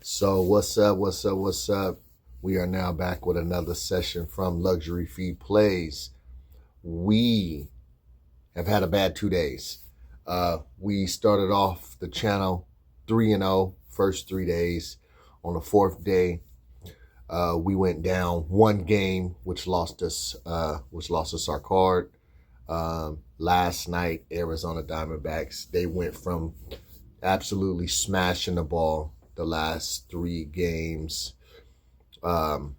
So what's up? We are now back with another session from LuxuryPhePlays. We have had a bad 2 days. We started off the channel 3-0 first 3 days. On the fourth day, we went down one game, which lost us our card. Last night, Arizona Diamondbacks, they went from absolutely smashing the ball the last 3 games to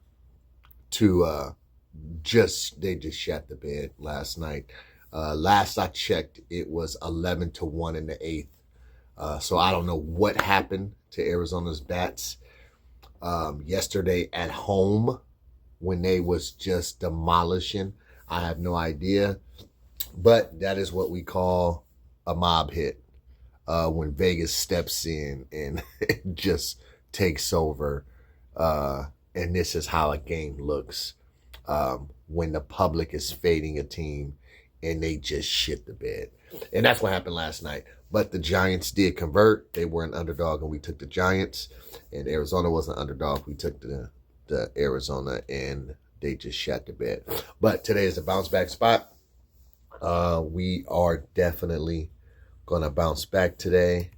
they just shat the bed last night. Last I checked, it was 11-1 in the eighth. So I don't know what happened to Arizona's bats yesterday at home when they was just demolishing. I have no idea, but that is what we call a mob hit. When Vegas steps in and just takes over. And this is how a game looks when the public is fading a team and they just shit the bed. And that's what happened last night. But the Giants did convert. They were an underdog and we took the Giants. And Arizona was an underdog. We took the Arizona and they just shat the bed. But today is a bounce back spot. We are definitely gonna bounce back today.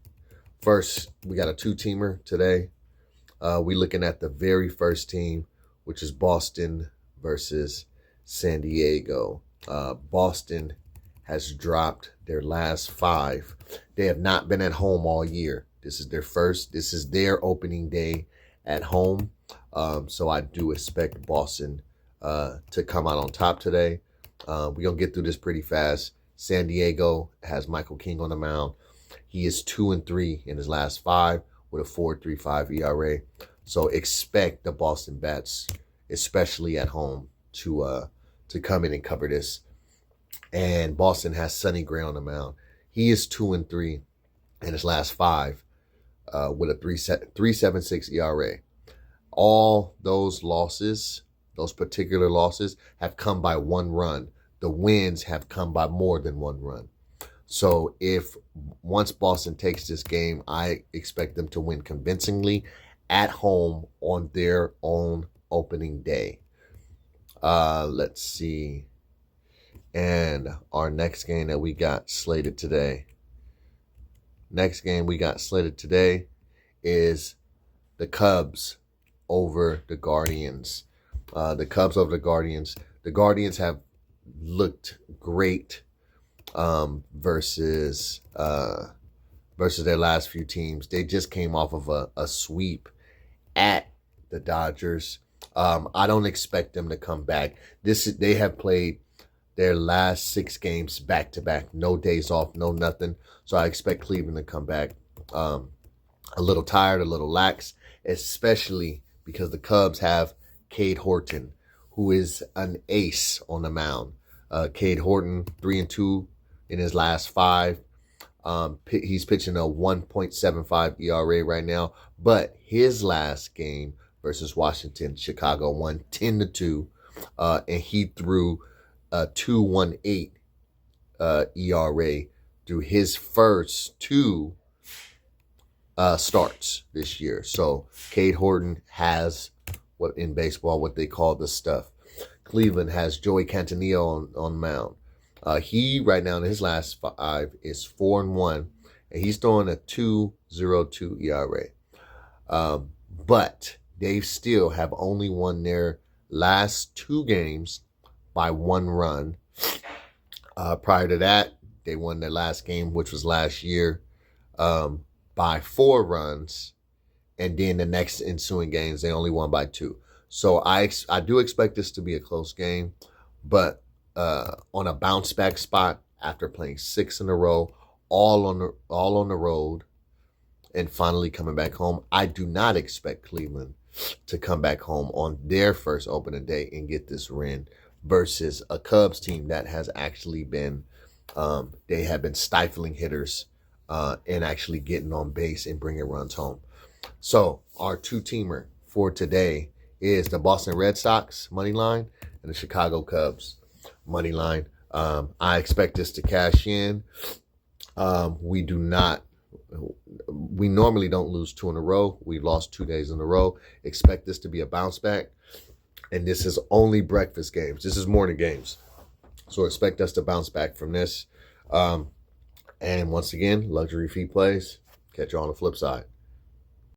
First, we got a two-teamer today. We're looking at the very first team, which is Boston versus San Diego. Boston has dropped their last 5. They have not been at home all year. This is their opening day at home. So I do expect Boston to come out on top today. We're gonna get through this pretty fast. San Diego has Michael King on the mound. He is 2-3 in his last 5 with a 4.35 ERA. So expect the Boston Bats, especially at home, to come in and cover this. And Boston has Sonny Gray on the mound. He is 2-3 in his last 5 with a 3.76 ERA. All those losses, those particular losses, have come by 1 run. The wins have come by more than 1 run. So once Boston takes this game, I expect them to win convincingly at home on their own opening day. Let's see. And our next game that we got slated today. Is the Cubs over the Guardians. The Cubs over the Guardians. The Guardians have looked great versus their last few teams. They just came off of a sweep at the Dodgers. I don't expect them to come back. They have played their last 6 games back to back, no days off, no nothing. So I expect Cleveland to come back a little tired, a little lax, especially because the Cubs have Cade Horton, who is an ace on the mound. Cade Horton, 3-2 in his last 5. He's pitching a 1.75 ERA right now. But his last game versus Washington, Chicago won 10-2. And he threw a 2.18 ERA through his first 2 starts this year. So Cade Horton has what in baseball what they call the stuff. Cleveland has Joey Cantanillo on mound. He right now in his last 5 is 4-1, and he's throwing a 2.02 ERA. But they still have only won their last 2 games by 1 run. Prior to that, they won their last game, which was last year, by 4 runs. And then the next ensuing games, they only won by 2. So I do expect this to be a close game. But on a bounce back spot after playing 6 in a row, all on the road, and finally coming back home, I do not expect Cleveland to come back home on their first opening day and get this win versus a Cubs team that has actually been they have been stifling hitters and actually getting on base and bringing runs home. So our two-teamer for today is the Boston Red Sox money line and the Chicago Cubs money line. I expect this to cash in. We do not We normally don't lose 2 in a row. We lost 2 days in a row. Expect this to be a bounce back. And this is only breakfast games. This is morning games. So expect us to bounce back from this. And once again, Luxury Fee Plays. Catch you on the flip side.